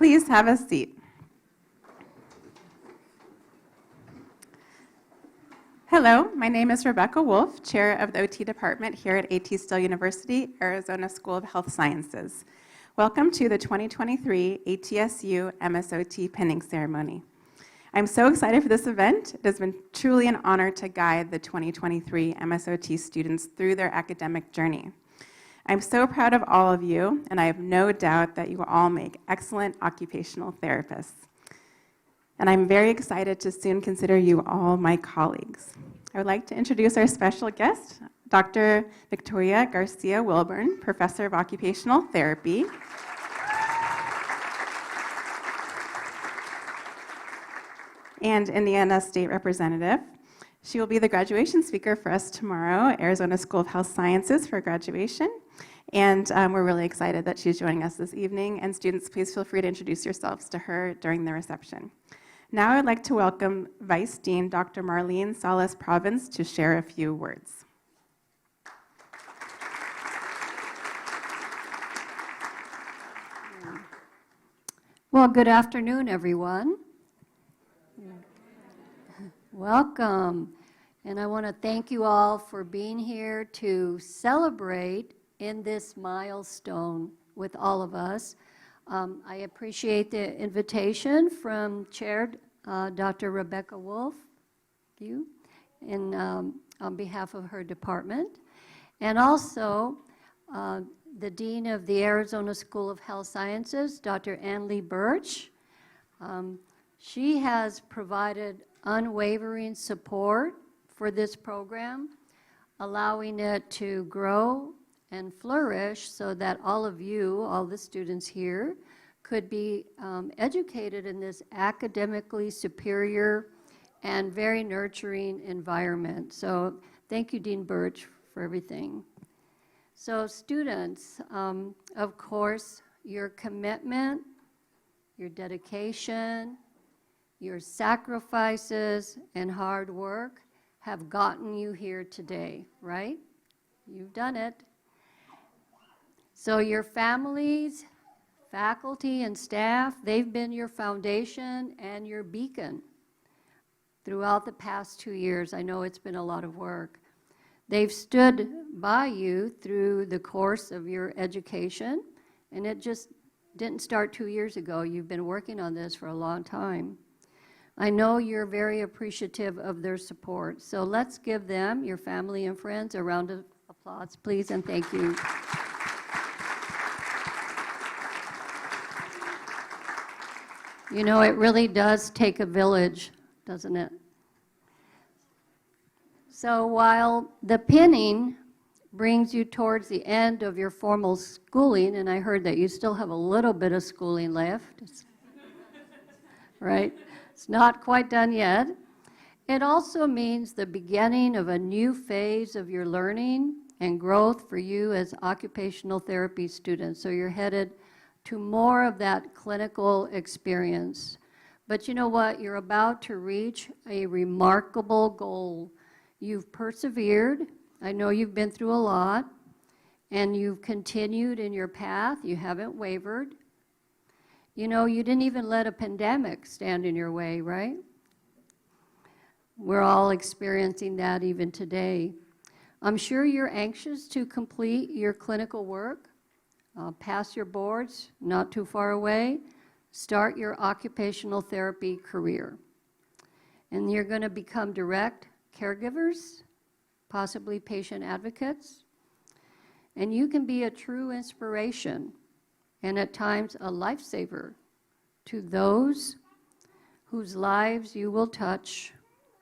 Please have a seat. Hello, my name is Rebecca Wolf, Chair of the OT Department here at A.T. Still University, Arizona School of Health Sciences. Welcome to the 2023 ATSU MSOT pinning ceremony. I'm so excited for this event. It has been truly an honor to guide the 2023 MSOT students through their academic journey. I'm so proud of all of you, and I have no doubt that you will all make excellent occupational therapists. And I'm very excited to soon consider you all my colleagues. I would like to introduce our special guest, Dr. Victoria Garcia Wilburn, Professor of Occupational Therapy. And Indiana State Representative. She will be the graduation speaker for us tomorrow, Arizona School of Health Sciences for graduation. And we're really excited that she's joining us this evening. And students, please feel free to introduce yourselves to her during the reception. Now I'd like to welcome Vice Dean Dr. Marlene Salas Provence to share a few words. Well, good afternoon, everyone. Welcome. And I want to thank you all for being here to celebrate in this milestone with all of us. I appreciate the invitation from Chair Dr. Rebecca Wolf, on behalf of her department, and also the Dean of the Arizona School of Health Sciences, Dr. Ann-Lee Birch. She has provided unwavering support for this program, allowing it to grow and flourish so that all of you, all the students here, could be educated in this academically superior and very nurturing environment. So thank you, Dean Birch, for everything. So students, of course, your commitment, your dedication, your sacrifices and hard work have gotten you here today, right? You've done it. So your families, faculty, and staff, they've been your foundation and your beacon throughout the past 2 years. I know it's been a lot of work. They've stood by you through the course of your education, and it just didn't start 2 years ago. You've been working on this for a long time. I know you're very appreciative of their support. So let's give them, your family and friends, a round of applause, please, and thank you. You know, it really does take a village, doesn't it? So while the pinning brings you towards the end of your formal schooling, and I heard that you still have a little bit of schooling left, right? It's not quite done yet. It also means the beginning of a new phase of your learning and growth for you as occupational therapy students. So you're headed to more of that clinical experience. But you know what? You're about to reach a remarkable goal. You've persevered. I know you've been through a lot, and you've continued in your path. You haven't wavered. You know, you didn't even let a pandemic stand in your way, right? We're all experiencing that even today. I'm sure you're anxious to complete your clinical work, pass your boards, not too far away, start your occupational therapy career. And you're going to become direct caregivers, possibly patient advocates, and you can be a true inspiration and at times a lifesaver to those whose lives you will touch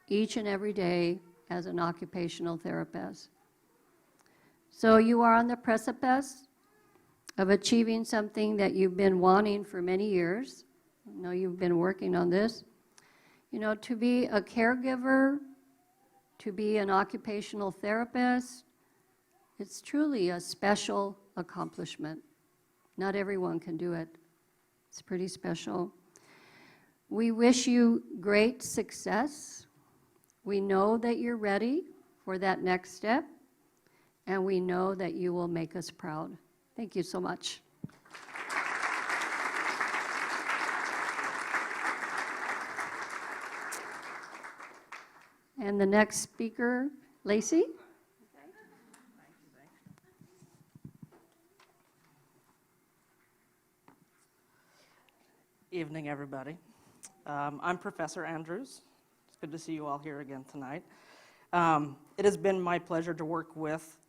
each and every day as an occupational therapist. So you are on the precipice of achieving something that you've been wanting for many years. I know you've been working on this. You know, to be a caregiver, to be an occupational therapist, it's truly a special accomplishment. Not everyone can do it. It's pretty special. We wish you great success. We know that you're ready for that next step, and we know that you will make us proud. Thank you so much. And the next speaker, Lacey. Evening, everybody. I'm Professor Andrews. It's good to see you all here again tonight. It has been my pleasure to work with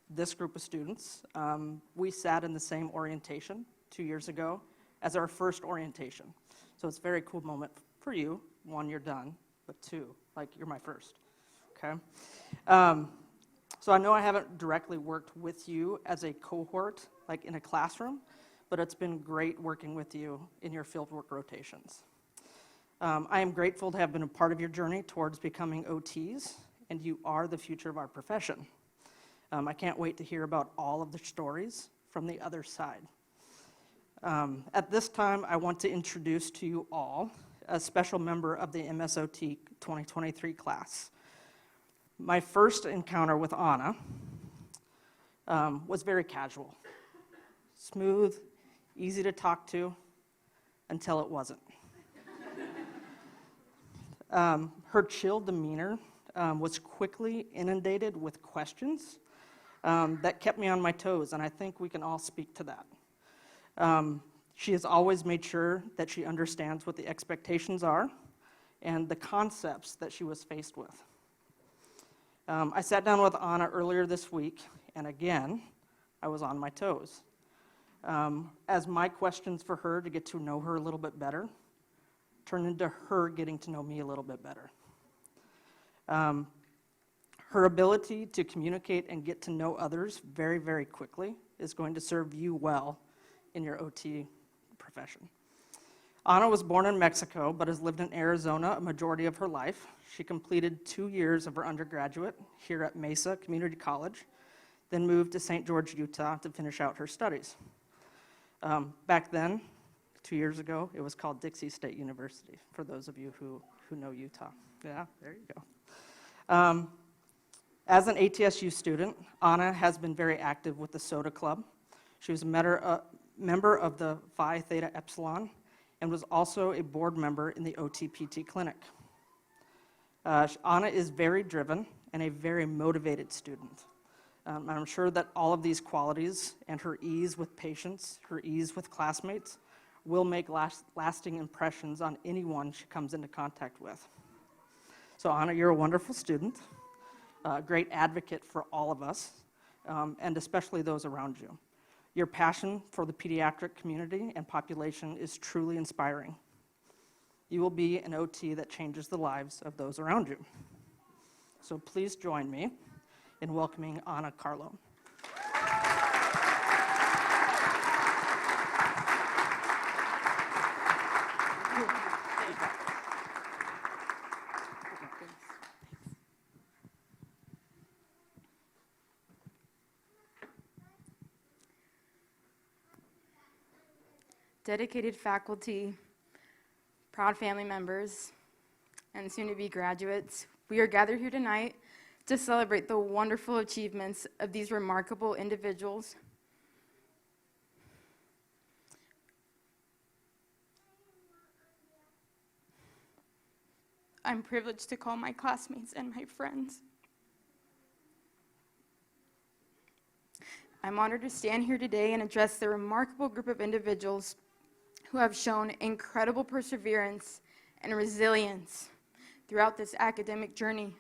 this group of students. We sat in the same orientation 2 years ago as our first orientation. So it's a very cool moment for you. One, you're done, but two, like you're my first, okay? So I know I haven't directly worked with you as a cohort, like in a classroom, but it's been great working with you in your fieldwork rotations. I am grateful to have been a part of your journey towards becoming OTs, and you are the future of our profession. I can't wait to hear about all of the stories from the other side. At this time, I want to introduce to you all a special member of the MSOT 2023 class. My first encounter with Anna was very casual, smooth, easy to talk to, until it wasn't. Her chill demeanor was quickly inundated with questions that kept me on my toes, and I think we can all speak to that. She has always made sure that she understands what the expectations are and the concepts that she was faced with. I sat down with Anna earlier this week, and again, I was on my toes. As my questions for her to get to know her a little bit better turned into her getting to know me a little bit better. Her ability to communicate and get to know others very, very quickly is going to serve you well in your OT profession. Anna was born in Mexico, but has lived in Arizona a majority of her life. She completed 2 years of her undergraduate here at Mesa Community College, then moved to St. George, Utah to finish out her studies. Back then, 2 years ago, it was called Dixie State University, for those of you who know Utah. Yeah, there you go. As an ATSU student, Anna has been very active with the SOTA Club. She was a member of the Phi Theta Epsilon and was also a board member in the OTPT clinic. Anna is very driven and a very motivated student. And I'm sure that all of these qualities and her ease with patients, her ease with classmates, will make lasting impressions on anyone she comes into contact with. So Anna, you're a wonderful student, a great advocate for all of us, and especially those around you. Your passion for the pediatric community and population is truly inspiring. You will be an OT that changes the lives of those around you. So please join me in welcoming Anna Carlo. Dedicated faculty, proud family members, and soon-to-be graduates, we are gathered here tonight to celebrate the wonderful achievements of these remarkable individuals. I'm privileged to call my classmates and my friends. I'm honored to stand here today and address the remarkable group of individuals who have shown incredible perseverance and resilience throughout this academic journey.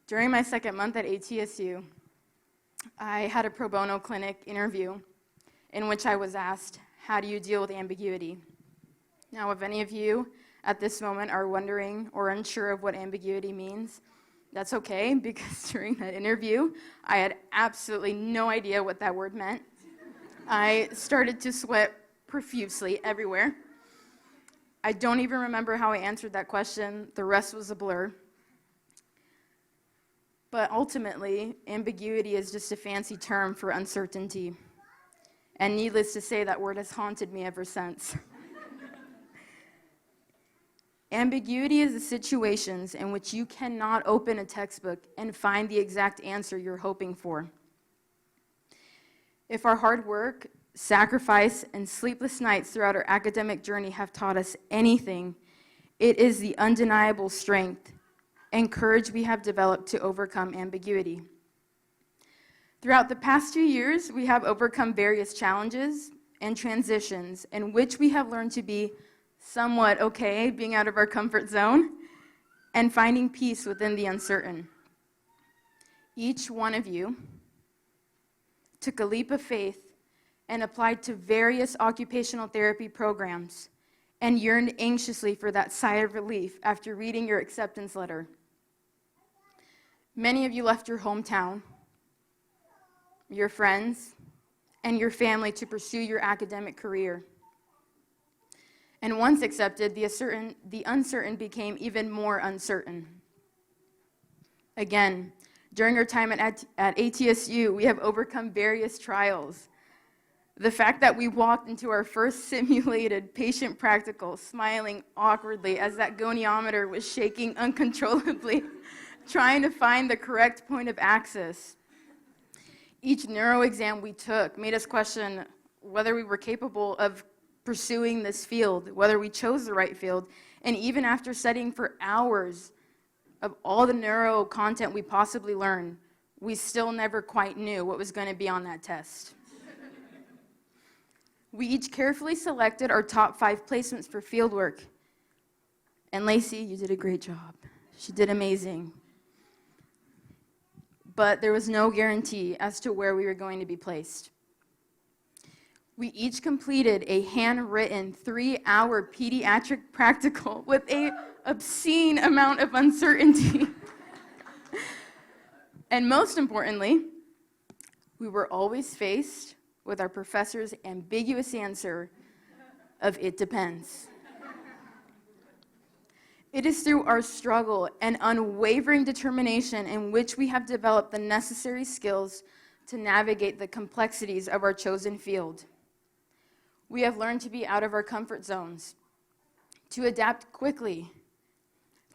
During my second month at ATSU, I had a pro bono clinic interview in which I was asked, how do you deal with ambiguity? Now, if any of you at this moment are wondering or unsure of what ambiguity means, that's okay, because during that interview, I had absolutely no idea what that word meant. I started to sweat profusely everywhere. I don't even remember how I answered that question. The rest was a blur. But ultimately, ambiguity is just a fancy term for uncertainty. And needless to say, that word has haunted me ever since. Ambiguity is the situations in which you cannot open a textbook and find the exact answer you're hoping for. If our hard work, sacrifice, and sleepless nights throughout our academic journey have taught us anything, It is the undeniable strength and courage we have developed to overcome ambiguity. Throughout the past 2 years, we have overcome various challenges and transitions in which we have learned to be somewhat okay being out of our comfort zone and finding peace within the uncertain. Each one of you took a leap of faith and applied to various occupational therapy programs and yearned anxiously for that sigh of relief after reading your acceptance letter. Many of you left your hometown, your friends, and your family to pursue your academic career. And once accepted, the uncertain became even more uncertain. Again, during our time at ATSU, we have overcome various trials. The fact that we walked into our first simulated patient practical smiling awkwardly as that goniometer was shaking uncontrollably, trying to find the correct point of access. Each neuro exam we took made us question whether we were capable of pursuing this field, whether we chose the right field, and even after studying for hours of all the neuro content we possibly learned, we still never quite knew what was going to be on that test. We each carefully selected our top 5 placements for fieldwork. And Lacey, you did a great job. She did amazing. But there was no guarantee as to where we were going to be placed. We each completed a handwritten 3-hour pediatric practical with an obscene amount of uncertainty. And most importantly, we were always faced with our professor's ambiguous answer of "it depends." It is through our struggle and unwavering determination in which we have developed the necessary skills to navigate the complexities of our chosen field. We have learned to be out of our comfort zones, to adapt quickly,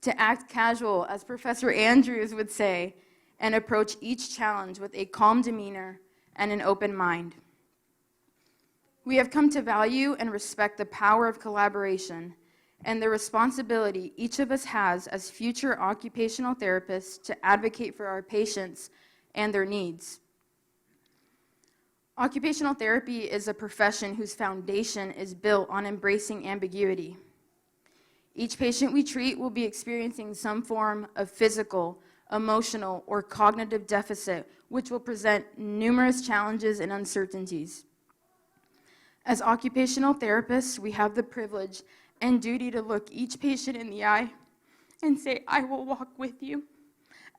to act casual, as Professor Andrews would say, and approach each challenge with a calm demeanor and an open mind. We have come to value and respect the power of collaboration and the responsibility each of us has as future occupational therapists to advocate for our patients and their needs. Occupational therapy is a profession whose foundation is built on embracing ambiguity. Each patient we treat will be experiencing some form of physical, emotional, or cognitive deficit, which will present numerous challenges and uncertainties. As occupational therapists, we have the privilege and duty to look each patient in the eye and say, "I will walk with you,"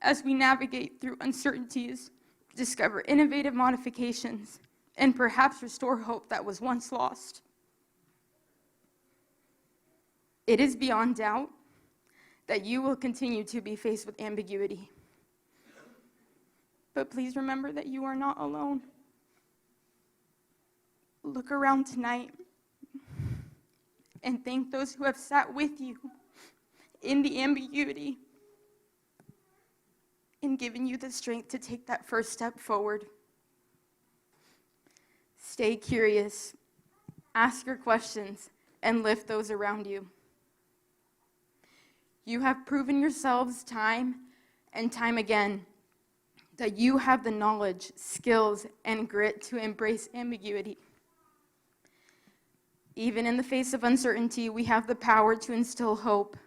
as we navigate through uncertainties, discover innovative modifications, and perhaps restore hope that was once lost. It is beyond doubt that you will continue to be faced with ambiguity. But please remember that you are not alone. Look around tonight and thank those who have sat with you in the ambiguity and given you the strength to take that first step forward. Stay curious, ask your questions, and lift those around you. You have proven yourselves time and time again that you have the knowledge, skills, and grit to embrace ambiguity. Even in the face of uncertainty, we have the power to instill hope,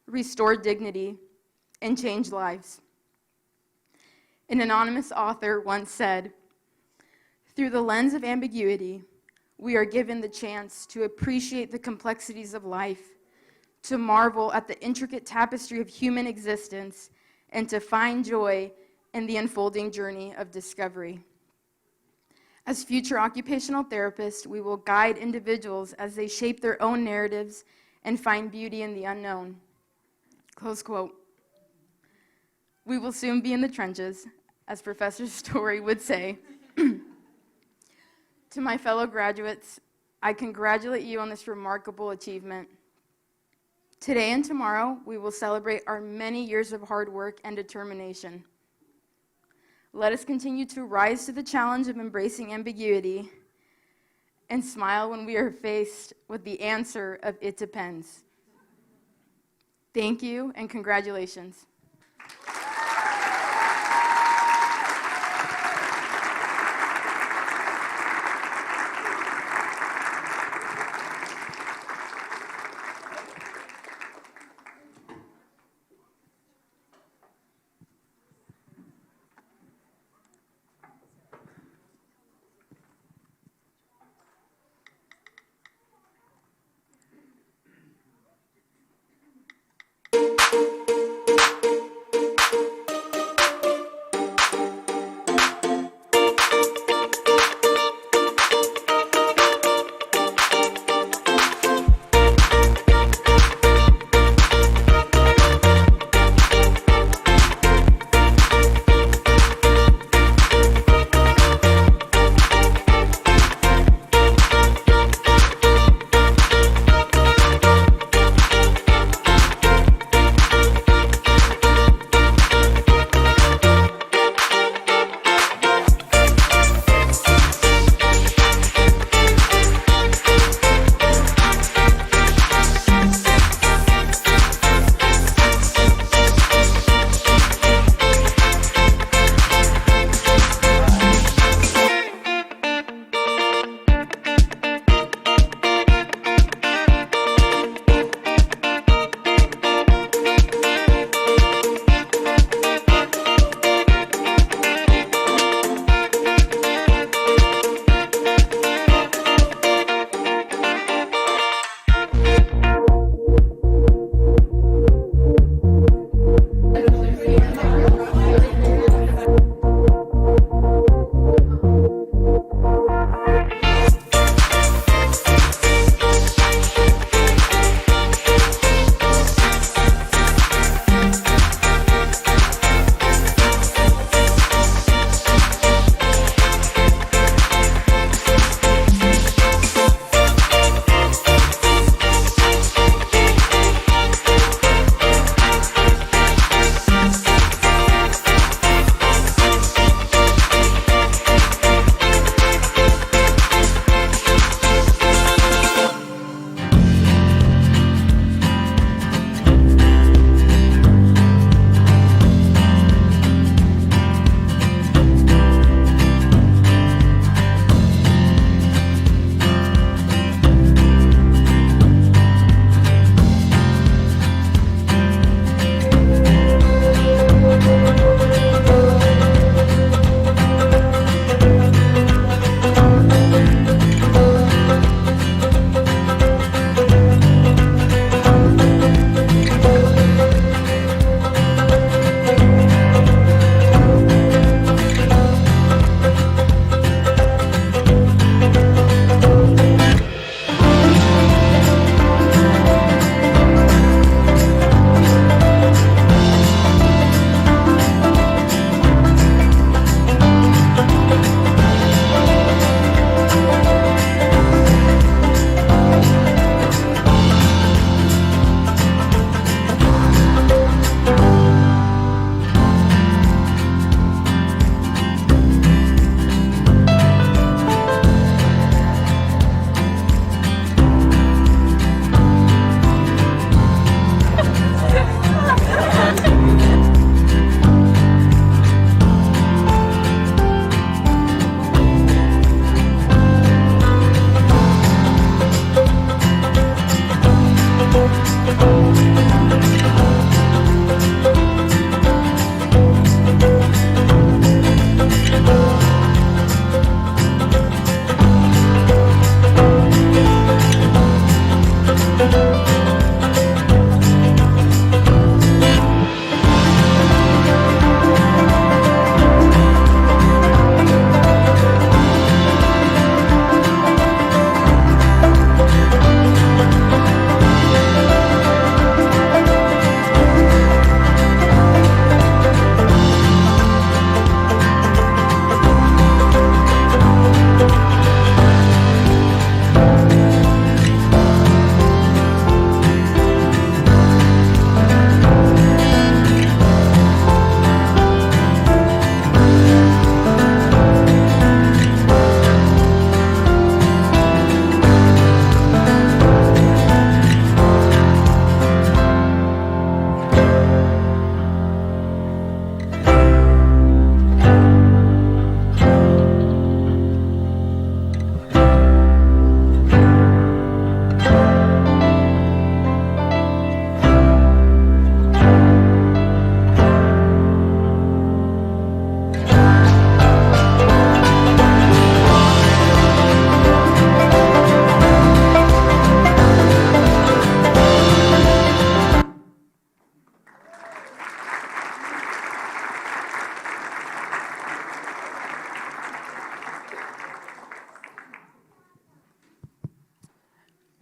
restore dignity, and change lives. An anonymous author once said, "Through the lens of ambiguity, we are given the chance to appreciate the complexities of life, to marvel at the intricate tapestry of human existence, and to find joy in the unfolding journey of discovery." As future occupational therapists, we will guide individuals as they shape their own narratives and find beauty in the unknown. Close quote. We will soon be in the trenches, as Professor Story would say. To my fellow graduates, I congratulate you on this remarkable achievement. Today and tomorrow, we will celebrate our many years of hard work and determination. Let us continue to rise to the challenge of embracing ambiguity and smile when we are faced with the answer of "it depends." Thank you and congratulations.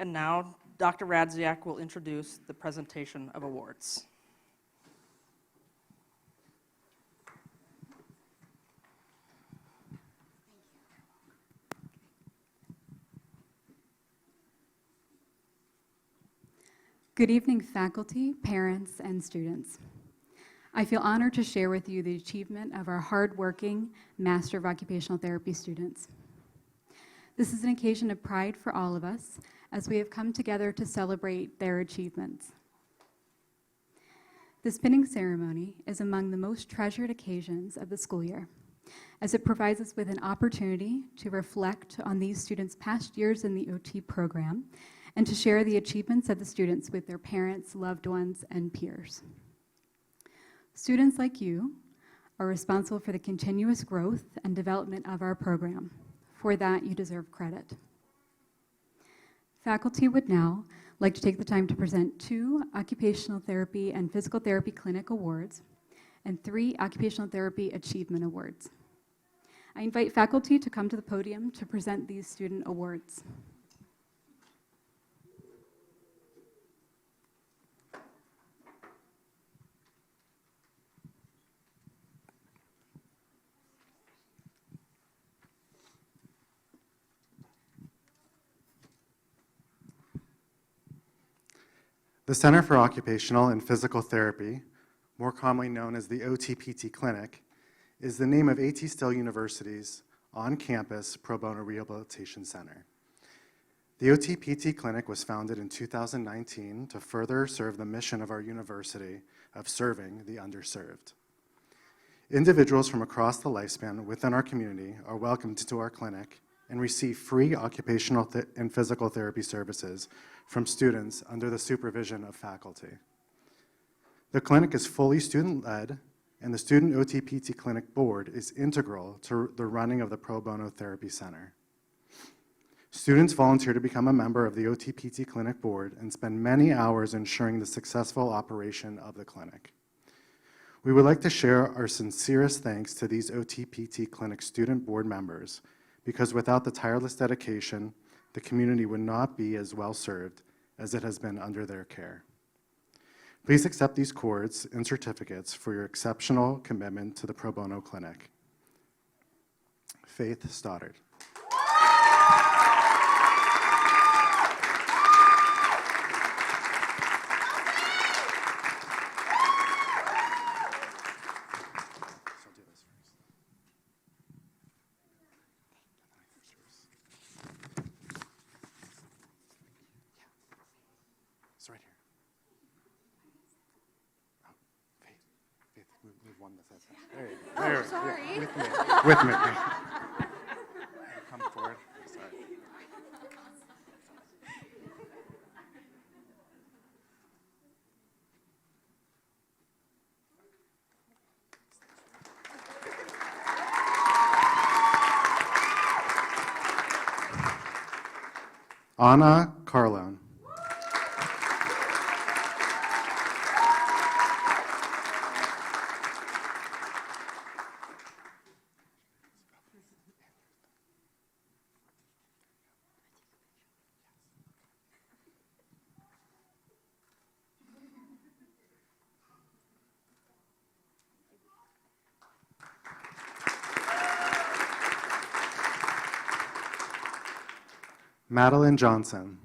And now, Dr. Radziak will introduce the presentation of awards. Good evening, faculty, parents, and students. I feel honored to share with you the achievement of our hardworking Master of Occupational Therapy students. This is an occasion of pride for all of us as we have come together to celebrate their achievements. This pinning ceremony is among the most treasured occasions of the school year, as it provides us with an opportunity to reflect on these students' past years in the OT program and to share the achievements of the students with their parents, loved ones, and peers. Students like you are responsible for the continuous growth and development of our program. For that, you deserve credit. Faculty would now like to take the time to present 2 Occupational Therapy and Physical Therapy Clinic Awards and 3 Occupational Therapy Achievement Awards. I invite faculty to come to the podium to present these student awards. The Center for Occupational and Physical Therapy, more commonly known as the OTPT Clinic, is the name of A.T. Still University's on-campus pro bono rehabilitation center. The OTPT Clinic was founded in 2019 to further serve the mission of our university of serving the underserved. Individuals from across the lifespan within our community are welcomed to our clinic and receive free occupational and physical therapy services from students under the supervision of faculty. The clinic is fully student-led, and the Student OTPT Clinic Board is integral to the running of the Pro Bono Therapy Center. Students volunteer to become a member of the OTPT Clinic Board and spend many hours ensuring the successful operation of the clinic. We would like to share our sincerest thanks to these OTPT Clinic student board members, because without the tireless dedication, the community would not be as well served as it has been under their care. Please accept these cords and certificates for your exceptional commitment to the Pro Bono Clinic. Faith Stoddard. It's right here. Oh, Faith, move one that says that. There you go. There, sorry. Yeah, with me. Come forward. Sorry. Anna Carlone. Madeline Johnson.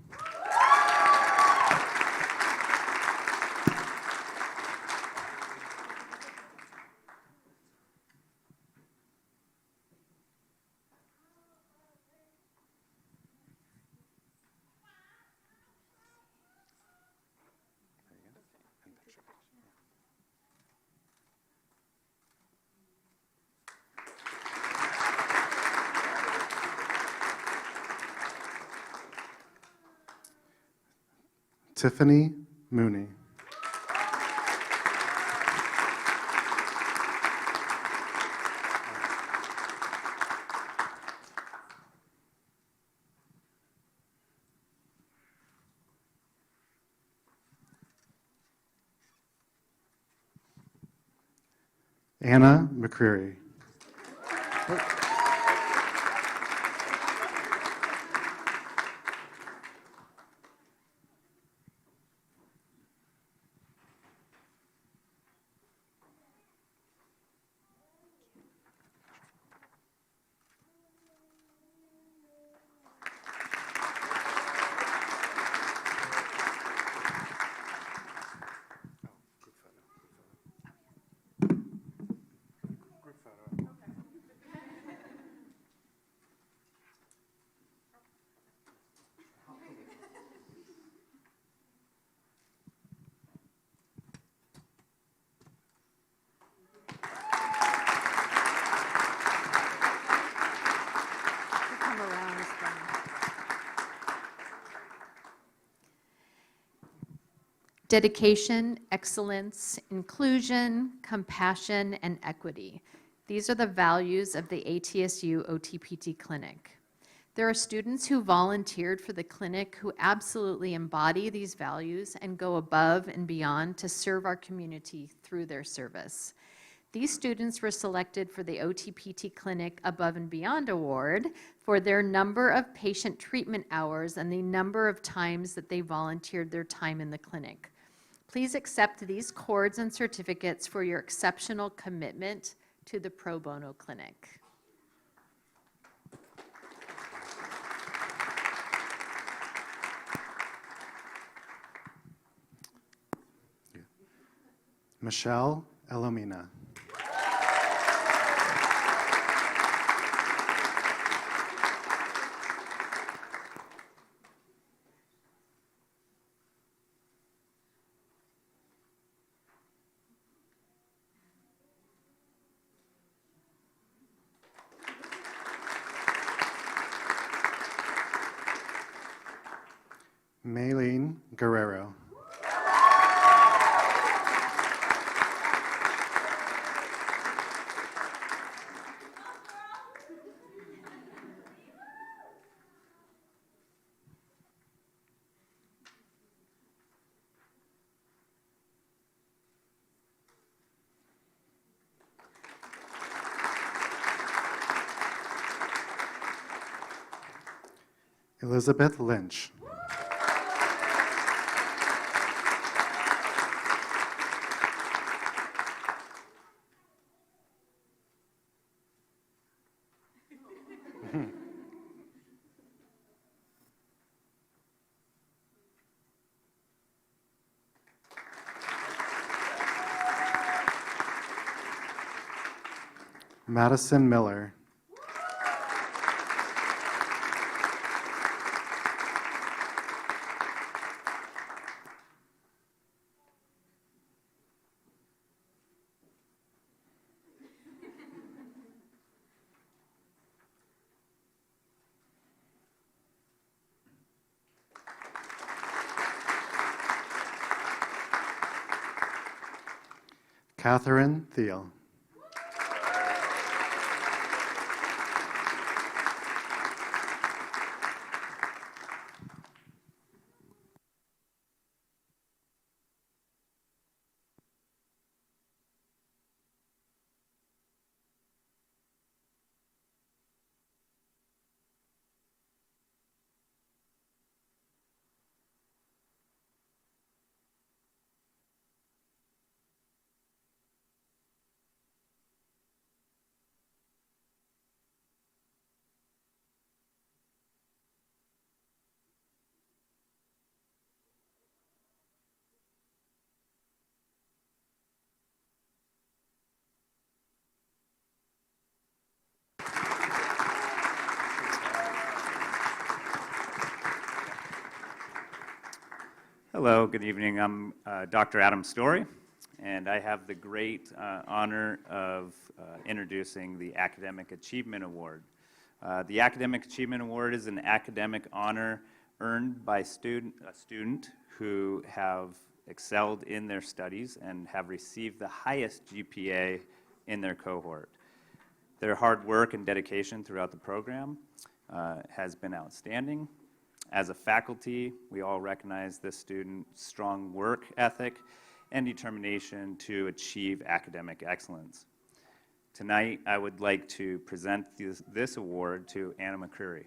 Tiffany Mooney. Anna McCreary. dedication, excellence, inclusion, compassion, and equity. These are the values of the ATSU OTPT Clinic. There are students who volunteered for the clinic who absolutely embody these values and go above and beyond to serve our community through their service. These students were selected for the OTPT Clinic Above and Beyond Award for their number of patient treatment hours and the number of times that they volunteered their time in the clinic. Please accept these cords and certificates for your exceptional commitment to the Pro Bono Clinic. Michelle Elomina. Maylene Guerrero. Elizabeth Lynch. Madison Miller. Catherine Thiel. Hello, good evening. I'm Dr. Adam Story, and I have the great honor of introducing the Academic Achievement Award. The Academic Achievement Award is an academic honor earned by a student who have excelled in their studies and have received the highest GPA in their cohort. Their hard work and dedication throughout the program has been outstanding. As a faculty, we all recognize this student's strong work ethic and determination to achieve academic excellence. Tonight, I would like to present this award to Anna McCreary.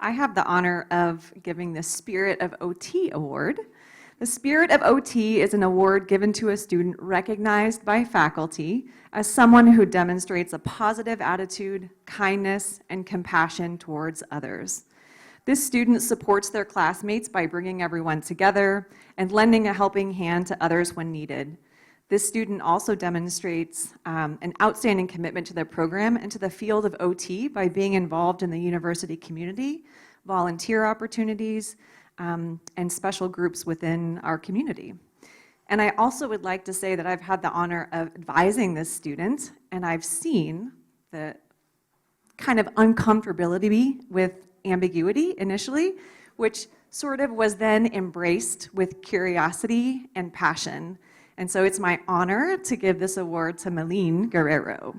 I have the honor of giving the Spirit of OT Award. The Spirit of OT is an award given to a student recognized by faculty as someone who demonstrates a positive attitude, kindness, and compassion towards others. This student supports their classmates by bringing everyone together and lending a helping hand to others when needed. This student also demonstrates an outstanding commitment to the program and to the field of OT by being involved in the university community, volunteer opportunities, and special groups within our community. And I also would like to say that I've had the honor of advising this student, and I've seen the kind of uncomfortability with ambiguity initially, which sort of was then embraced with curiosity and passion. And so it's my honor to give this award to Malene Guerrero.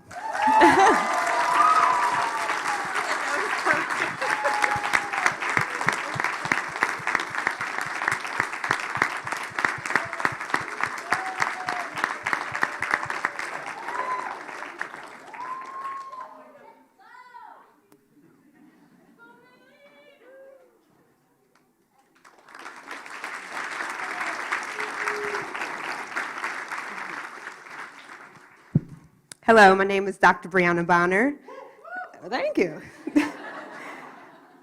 Hello, my name is Dr. Brianna Bonner. Thank you.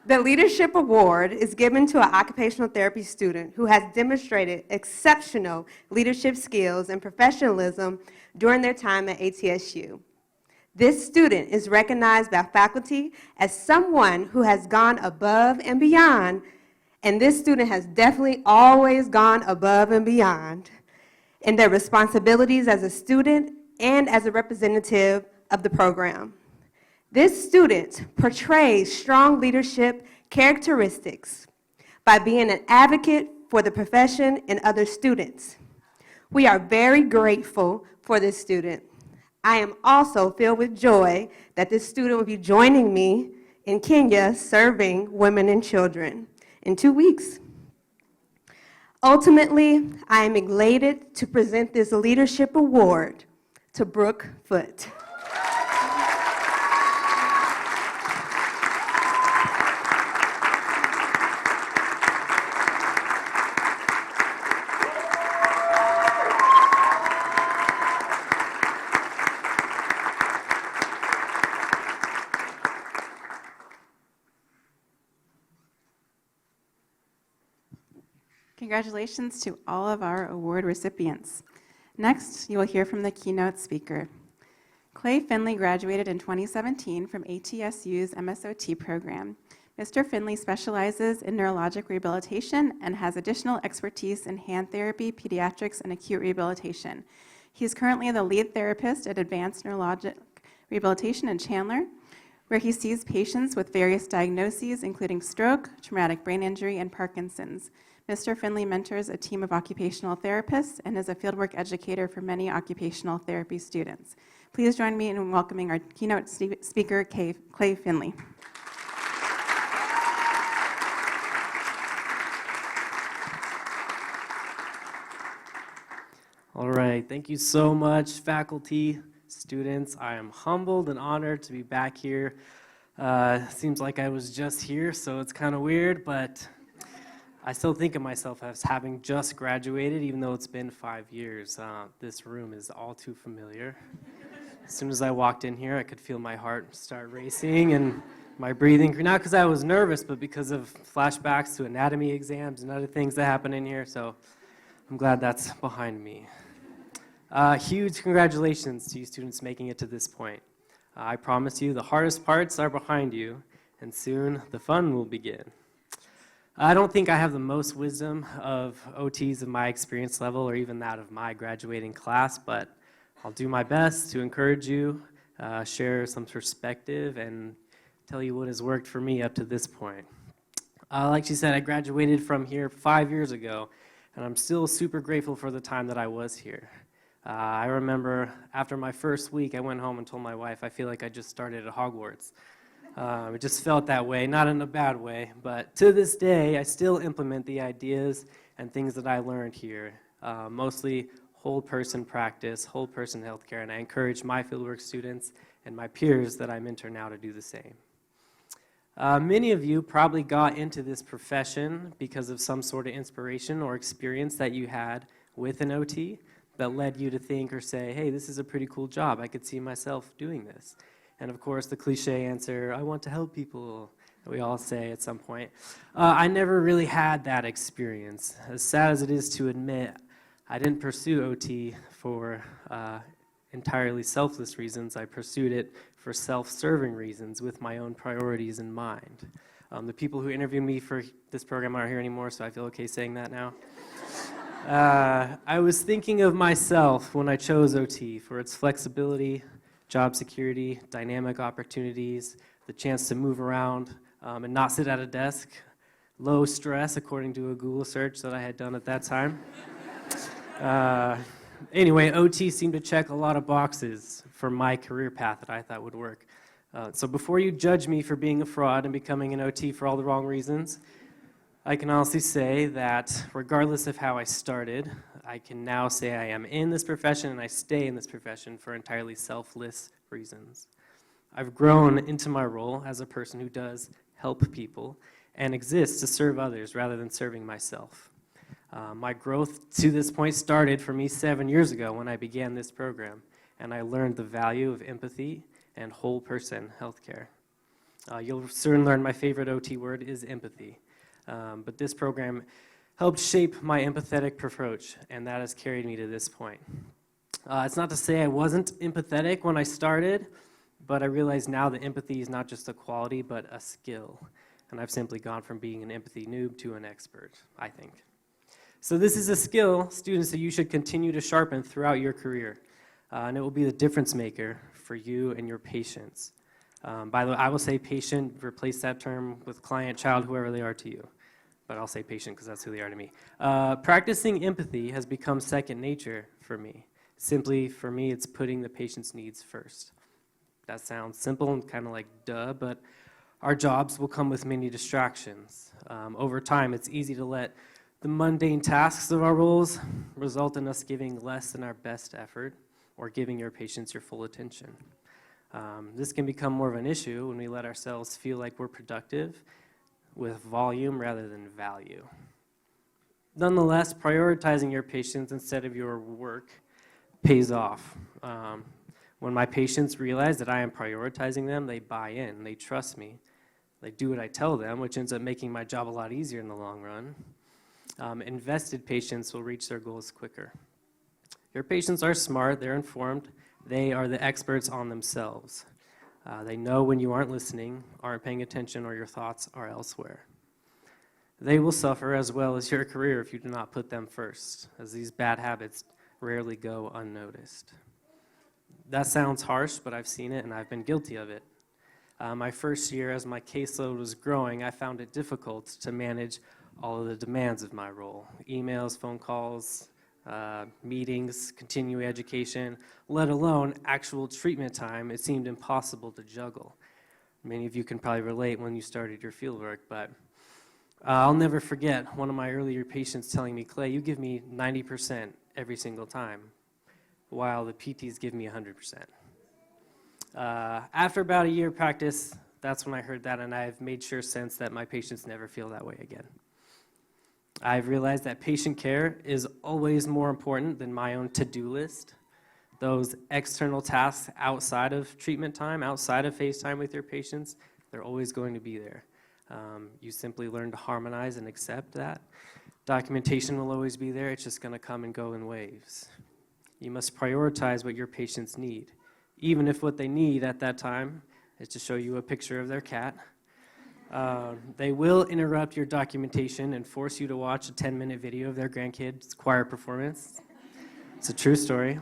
The Leadership Award is given to an occupational therapy student who has demonstrated exceptional leadership skills and professionalism during their time at ATSU. This student is recognized by faculty as someone who has gone above and beyond, and this student has definitely always gone above and beyond in their responsibilities as a student and as a representative of the program. This student portrays strong leadership characteristics by being an advocate for the profession and other students. We are very grateful for this student. I am also filled with joy that this student will be joining me in Kenya serving women and children in 2 weeks. Ultimately, I am elated to present this leadership award to Brooke Foote. Congratulations to all of our award recipients. Next, you will hear from the keynote speaker. Clay Finley graduated in 2017 from ATSU's MSOT program. Mr. Finley specializes in neurologic rehabilitation and has additional expertise in hand therapy, pediatrics, and acute rehabilitation. He is currently the lead therapist at Advanced Neurologic Rehabilitation in Chandler, where he sees patients with various diagnoses, including stroke, traumatic brain injury, and Parkinson's. Mr. Finley mentors a team of occupational therapists and is a fieldwork educator for many occupational therapy students. Please join me in welcoming our keynote speaker, Clay Finley. All right, thank you so much, faculty, students. I am humbled and honored to be back here. Seems like I was just here, so it's kind of weird, but I still think of myself as having just graduated, even though it's been 5 years. This room is all too familiar. As soon as I walked in here, I could feel my heart start racing and my breathing, not because I was nervous, but because of flashbacks to anatomy exams and other things that happen in here, so I'm glad that's behind me. Huge congratulations to you students making it to this point. I promise you the hardest parts are behind you, and soon the fun will begin. I don't think I have the most wisdom of OTs of my experience level or even that of my graduating class, but I'll do my best to encourage you, share some perspective, and tell you what has worked for me up to this point. Like she said, I graduated from here 5 years ago, and I'm still super grateful for the time that I was here. I remember after my first week, I went home and told my wife, I feel like I just started at Hogwarts. It just felt that way, not in a bad way, but to this day, I still implement the ideas and things that I learned here, mostly whole person practice, whole person healthcare, and I encourage my fieldwork students and my peers that I mentor now to do the same. Many of you probably got into this profession because of some sort of inspiration or experience that you had with an OT that led you to think or say, hey, this is a pretty cool job, I could see myself doing this. And of course, the cliche answer, I want to help people, that we all say at some point. I never really had that experience. As sad as it is to admit, I didn't pursue OT for entirely selfless reasons. I pursued it for self-serving reasons with my own priorities in mind. The people who interviewed me for this program aren't here anymore, so I feel okay saying that now. I was thinking of myself when I chose OT for its flexibility, job security, dynamic opportunities, the chance to move around and not sit at a desk, low stress according to a Google search that I had done at that time. Anyway, OT seemed to check a lot of boxes for my career path that I thought would work. So before you judge me for being a fraud and becoming an OT for all the wrong reasons, I can honestly say that regardless of how I started, I can now say I am in this profession and I stay in this profession for entirely selfless reasons. I've grown into my role as a person who does help people and exists to serve others rather than serving myself. My growth to this point started for me 7 years ago when I began this program, and I learned the value of empathy and whole person healthcare. You'll soon learn my favorite OT word is empathy. But this program helped shape my empathetic approach, and that has carried me to this point. It's not to say I wasn't empathetic when I started, but I realize now that empathy is not just a quality, but a skill. And I've simply gone from being an empathy noob to an expert, I think. So this is a skill, students, that you should continue to sharpen throughout your career. And it will be the difference maker for you and your patients. By the way, I will say patient, replace that term with client, child, whoever they are to you. But I'll say patient because that's who they are to me. Practicing empathy has become second nature for me. Simply, for me, it's putting the patient's needs first. That sounds simple and kind of like duh, but our jobs will come with many distractions. Over time, it's easy to let the mundane tasks of our roles result in us giving less than our best effort or giving your patients your full attention. This can become more of an issue when we let ourselves feel like we're productive with volume rather than value. Nonetheless, prioritizing your patients instead of your work pays off. When my patients realize that I am prioritizing them, they buy in, they trust me, they do what I tell them, which ends up making my job a lot easier in the long run. Invested patients will reach their goals quicker. Your patients are smart, they're informed, they are the experts on themselves. They know when you aren't listening, aren't paying attention, or your thoughts are elsewhere. They will suffer as well as your career if you do not put them first, as these bad habits rarely go unnoticed. That sounds harsh, but I've seen it and I've been guilty of it. My first year, as my caseload was growing, I found it difficult to manage all of the demands of my role. Emails, phone calls, meetings, continuing education, let alone actual treatment time. It seemed impossible to juggle. Many of you can probably relate when you started your fieldwork, but I'll never forget one of my earlier patients telling me, "Clay, you give me 90% every single time, while the PTs give me 100%. After about a year of practice, that's when I heard that, and I've made sure since that my patients never feel that way again. I've realized that patient care is always more important than my own to-do list. Those external tasks outside of treatment time, outside of face time with your patients, they're always going to be there. You simply learn to harmonize and accept that. Documentation will always be there, it's just going to come and go in waves. You must prioritize what your patients need, even if what they need at that time is to show you a picture of their cat. They will interrupt your documentation and force you to watch a 10-minute video of their grandkid's choir performance. It's a true story.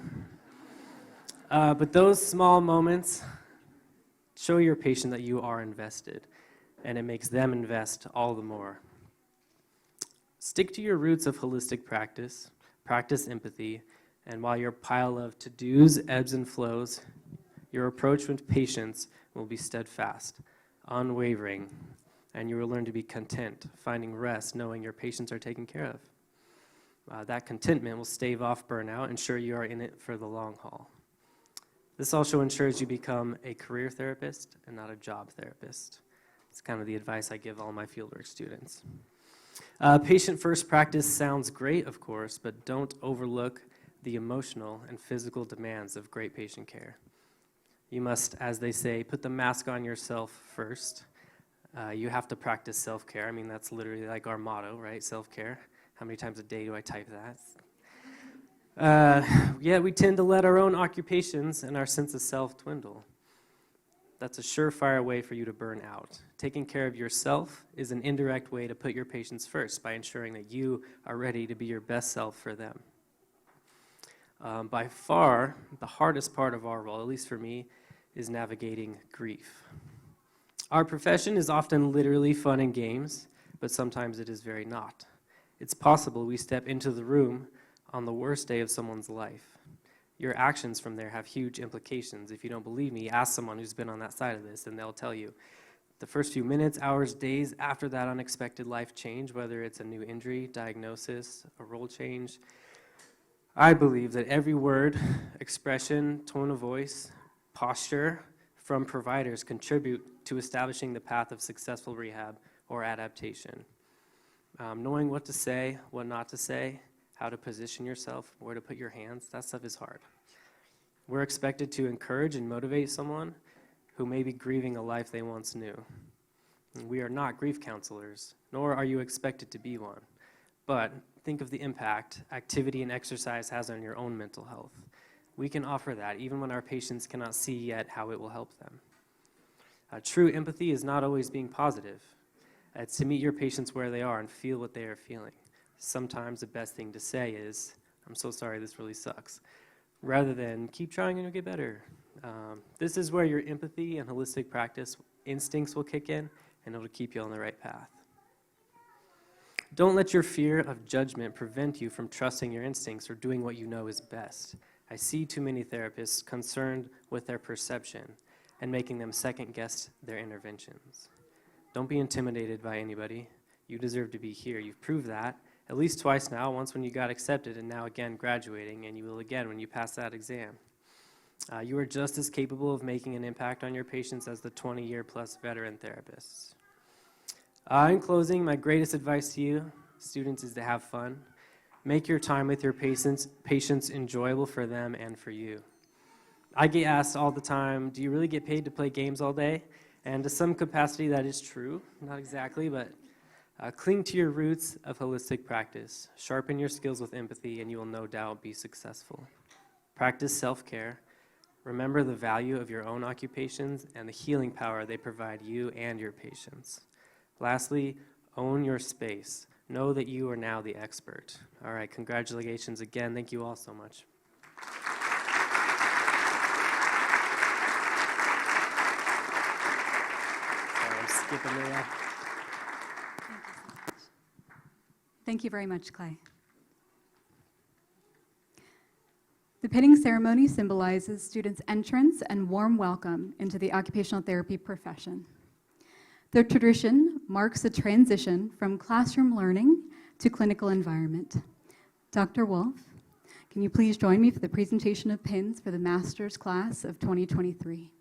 But those small moments show your patient that you are invested, and it makes them invest all the more. Stick to your roots of holistic practice, practice empathy, and while your pile of to-dos ebbs and flows, your approach with patients will be steadfast, unwavering, and you will learn to be content, finding rest, knowing your patients are taken care of. That contentment will stave off burnout, ensure you are in it for the long haul. This also ensures you become a career therapist and not a job therapist. It's kind of the advice I give all my fieldwork students. Patient-first practice sounds great, of course, but don't overlook the emotional and physical demands of great patient care. You must, as they say, put the mask on yourself first. You have to practice self-care. I mean, that's literally like our motto, right? Self-care. How many times a day do I type that? Yet we tend to let our own occupations and our sense of self dwindle. That's a surefire way for you to burn out. Taking care of yourself is an indirect way to put your patients first by ensuring that you are ready to be your best self for them. By far, the hardest part of our role, at least for me, is navigating grief. Our profession is often literally fun and games, but sometimes it is very not. It's possible we step into the room on the worst day of someone's life. Your actions from there have huge implications. If you don't believe me, ask someone who's been on that side of this, and they'll tell you. The first few minutes, hours, days after that unexpected life change, whether it's a new injury, diagnosis, a role change, I believe that every word, expression, tone of voice, posture from providers contribute to establishing the path of successful rehab or adaptation. Knowing what to say, what not to say, how to position yourself, where to put your hands, that stuff is hard. We're expected to encourage and motivate someone who may be grieving a life they once knew. We are not grief counselors, nor are you expected to be one. But think of the impact activity and exercise has on your own mental health. We can offer that even when our patients cannot see yet how it will help them. True empathy is not always being positive. It's to meet your patients where they are and feel what they are feeling. Sometimes the best thing to say is, "I'm so sorry, this really sucks," rather than "keep trying and you'll get better." This is where your empathy and holistic practice instincts will kick in, and it'll keep you on the right path. Don't let your fear of judgment prevent you from trusting your instincts or doing what you know is best. I see too many therapists concerned with their perception and making them second-guess their interventions. Don't be intimidated by anybody. You deserve to be here. You've proved that at least twice now, once when you got accepted and now again graduating, and you will again when you pass that exam. You are just as capable of making an impact on your patients as the 20-year-plus veteran therapists. In closing, my greatest advice to you, students, is to have fun. Make your time with your patients enjoyable for them and for you. I get asked all the time, do you really get paid to play games all day? And to some capacity, that is true. Not exactly, but cling to your roots of holistic practice. Sharpen your skills with empathy, and you will no doubt be successful. Practice self-care. Remember the value of your own occupations and the healing power they provide you and your patients. Lastly, own your space. Know that you are now the expert. All right, congratulations again. Thank you all so much. Sorry, I'm skipping Leah. Thank you very much, Clay. The pinning ceremony symbolizes students' entrance and warm welcome into the occupational therapy profession. The tradition marks a transition from classroom learning to clinical environment. Dr. Wolf, can you please join me for the presentation of pins for the master's class of 2023?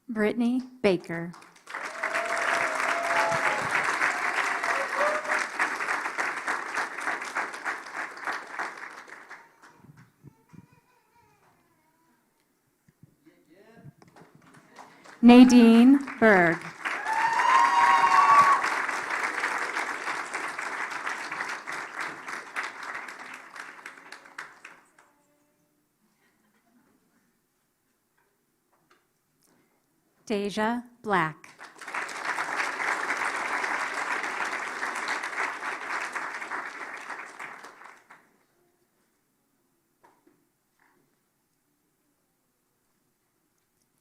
Brittany Baker. Nadine Berg. Deja Black.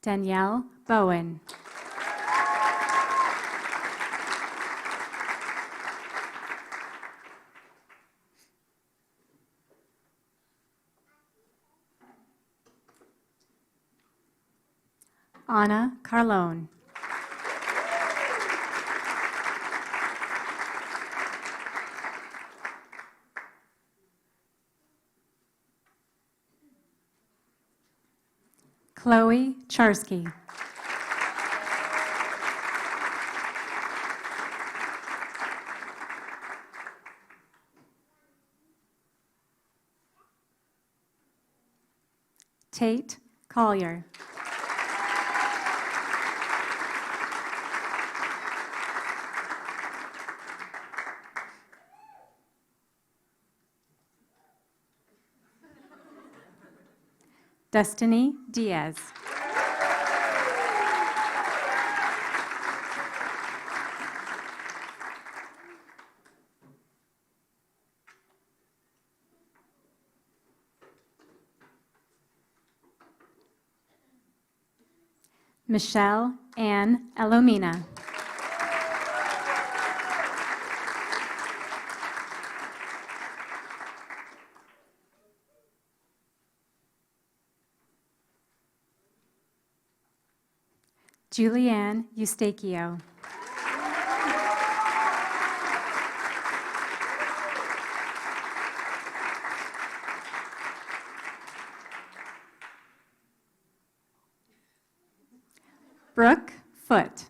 Danielle Bowen. Anna Carlone. Chloe Charsky. Tate Collier. Destiny Diaz. Michelle Ann Elomina. Julianne Eustachio. Brooke Foote.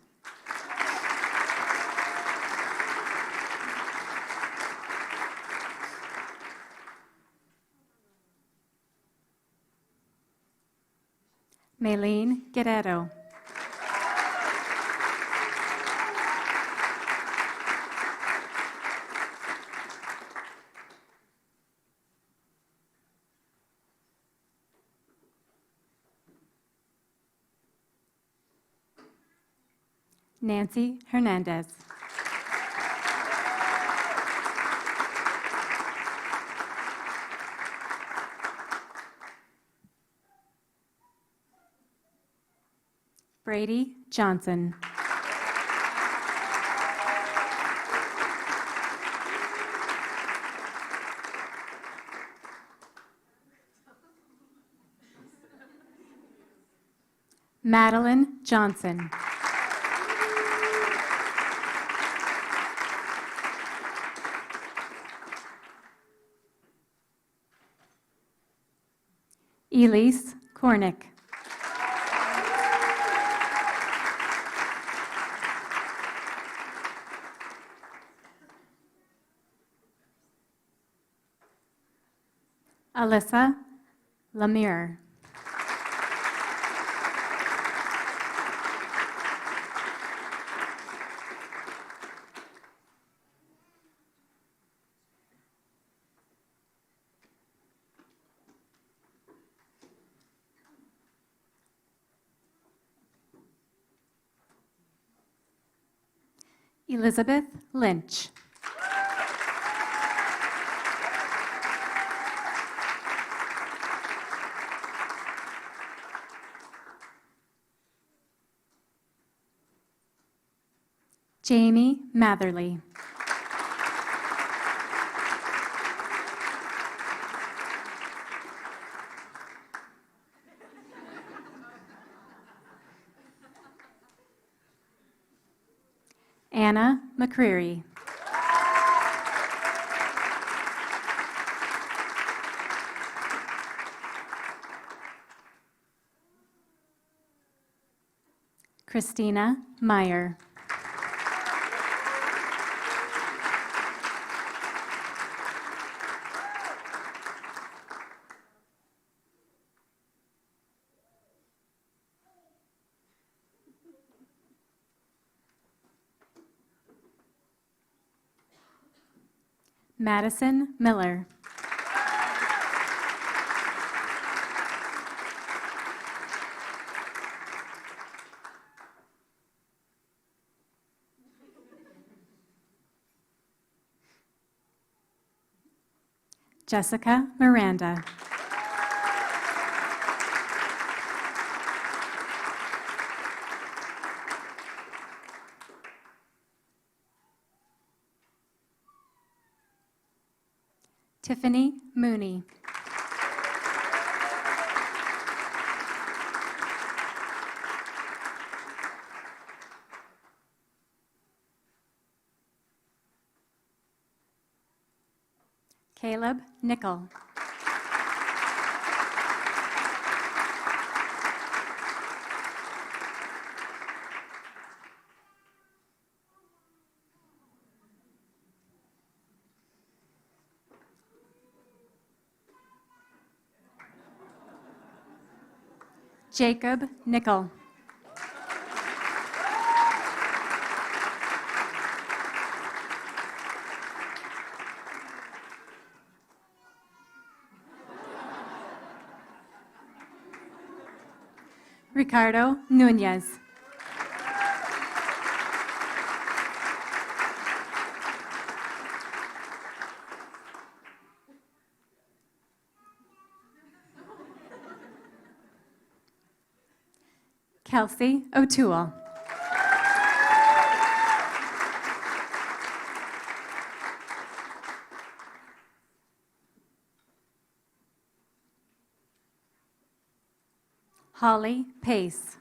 Maylene Guerrero. Nancy Hernandez. Brady Johnson. Madeline Johnson. Elise Cornick. Alyssa Lemire. Elizabeth Lynch. Jamie Matherly. Anna McCreary. Christina Meyer. Madison Miller. Jessica Miranda. Tiffany Mooney. Caleb Nickel. Jacob Nickel. Ricardo Nunez. Kelsey O'Toole. Holly Pace.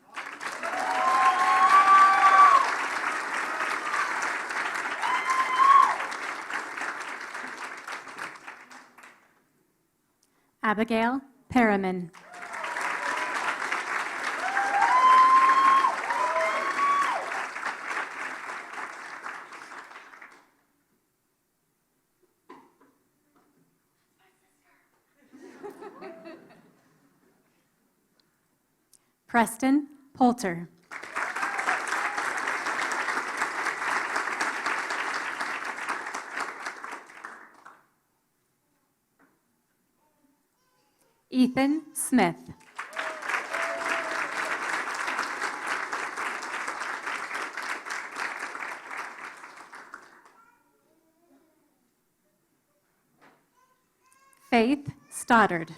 Abigail Perriman. Preston Poulter. Ethan Smith. Faith Stoddard.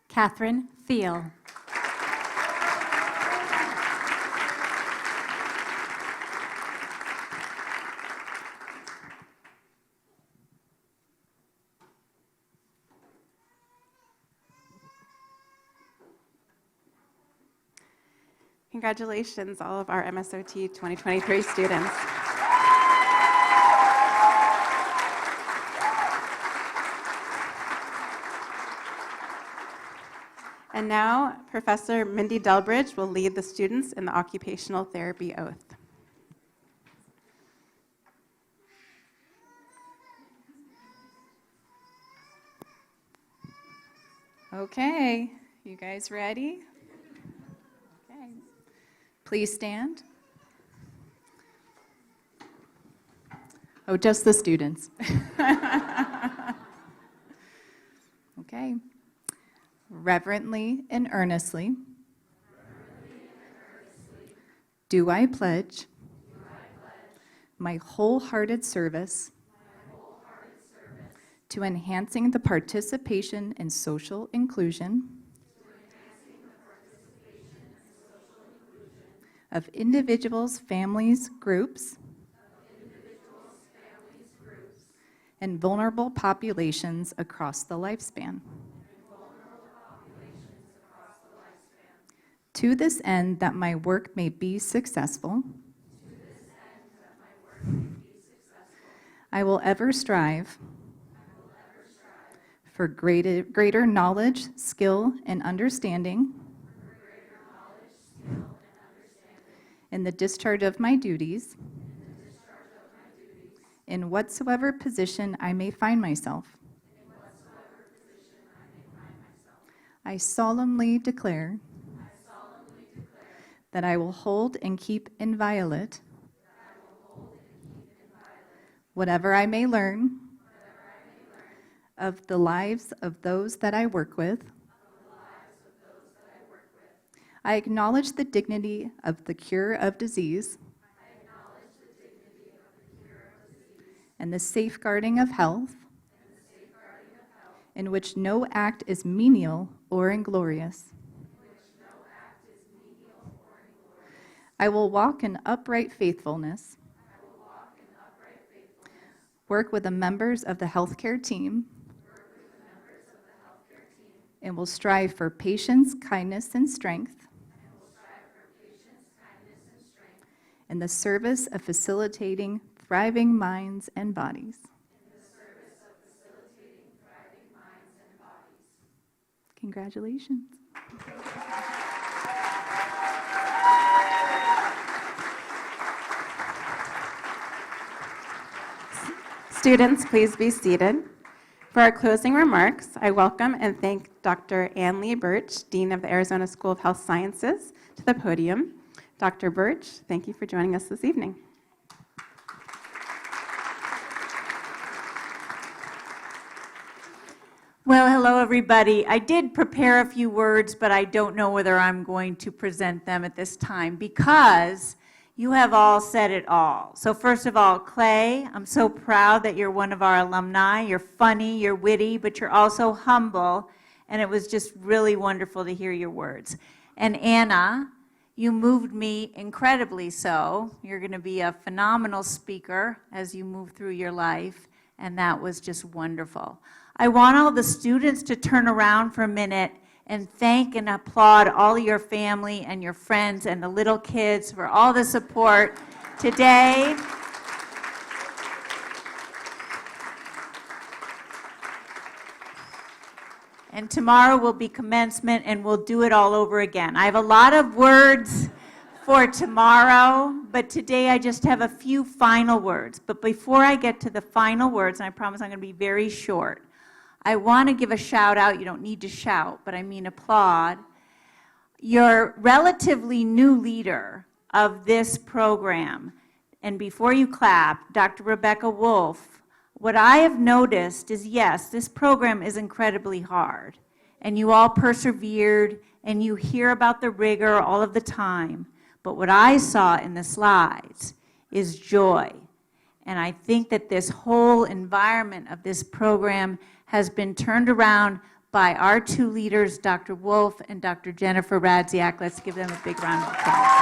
Catherine Thiel. Congratulations, all of our MSOT 2023 students. And now, Professor Mindy Delbridge will lead the students in the occupational therapy oath. Okay, you guys ready? Okay. Please stand. Oh, just the students. Okay. Reverently and earnestly, do I pledge my wholehearted service to enhancing the participation and social inclusion of individuals, families, groups, and vulnerable populations across the lifespan. To this end, that my work may be successful, I will ever strive for greater knowledge, skill, and understanding in the discharge of my duties in whatsoever position I may find myself. I solemnly declare that I will hold and keep inviolate whatever I may learn of the lives of those that I work with. I acknowledge the dignity of the cure of disease and the safeguarding of health, in which no act is menial or inglorious. I will walk in upright faithfulness, work with the members of the healthcare team, and will strive for patience, kindness, and strength in the service of facilitating thriving minds and bodies. Congratulations. Students, please be seated. For our closing remarks, I welcome and thank Dr. Ann Lee Birch, Dean of the Arizona School of Health Sciences, to the podium. Dr. Birch, thank you for joining us this evening. Well, hello, everybody. I did prepare a few words, but I don't know whether I'm going to present them at this time because you have all said it all. So first of all, Clay, I'm so proud that you're one of our alumni. You're funny, you're witty, but you're also humble, and it was just really wonderful to hear your words. And Anna, you moved me incredibly so. You're going to be a phenomenal speaker as you move through your life, and that was just wonderful. I want all the students to turn around for a minute and thank and applaud all your family and your friends and the little kids for all the support today. And tomorrow will be commencement, and we'll do it all over again. I have a lot of words for tomorrow, but today I just have a few final words. But before I get to the final words, and I promise I'm going to be very short, I want to give a shout out. You don't need to shout, but I mean applaud. Your relatively new leader of this program, and before you clap, Dr. Rebecca Wolf, what I have noticed is, yes, this program is incredibly hard, and you all persevered, and you hear about the rigor all of the time, but what I saw in the slides is joy. And I think that this whole environment of this program has been turned around by our two leaders, Dr. Wolf and Dr. Jennifer Radziak. Let's give them a big round of applause.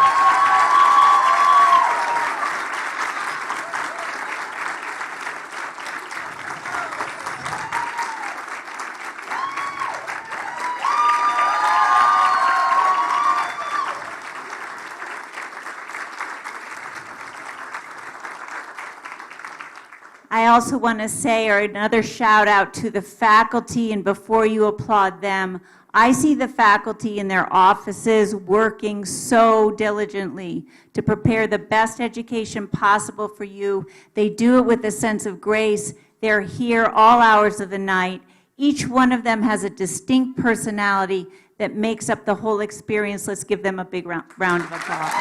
I also want to say, or another shout out to the faculty, and before you applaud them, I see the faculty in their offices working so diligently to prepare the best education possible for you. They do it with a sense of grace. They're here all hours of the night. Each one of them has a distinct personality that makes up the whole experience. Let's give them a big round of applause.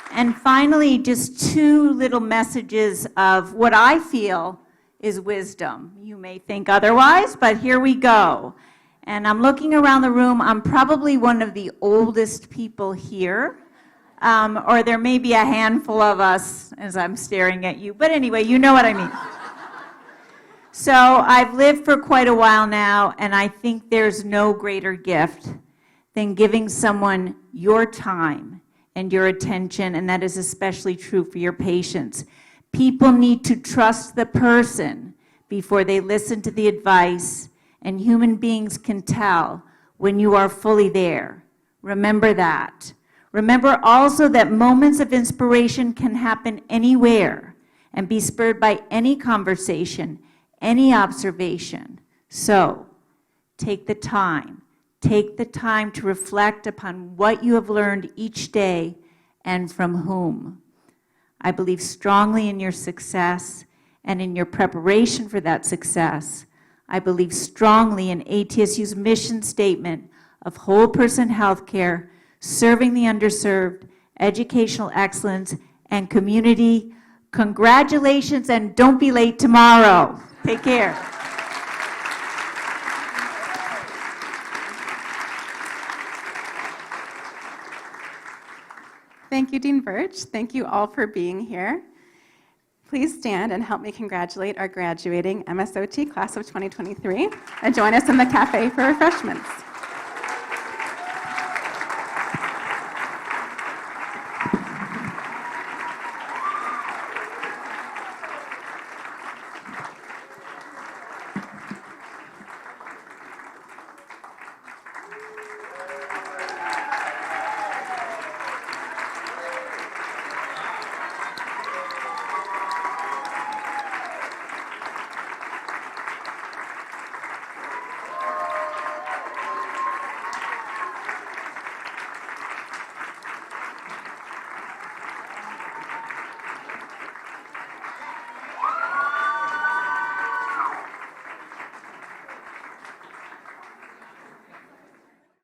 And finally, just two little messages of what I feel is wisdom. You may think otherwise, but here we go. And I'm looking around the room. I'm probably one of the oldest people here, or there may be a handful of us as I'm staring at you. But anyway, you know what I mean. So I've lived for quite a while now, and I think there's no greater gift than giving someone your time and your attention, and that is especially true for your patients. People need to trust the person before they listen to the advice, and human beings can tell when you are fully there. Remember that. Remember also that moments of inspiration can happen anywhere and be spurred by any conversation, any observation. So, take the time. Take the time to reflect upon what you have learned each day and from whom. I believe strongly in your success and in your preparation for that success. I believe strongly in ATSU's mission statement of whole person healthcare, serving the underserved, educational excellence, and community. Congratulations, and don't be late tomorrow. Take care. Thank you, Dean Birch. Thank you all for being here. Please stand and help me congratulate our graduating MSOT class of 2023, and join us in the cafe for refreshments.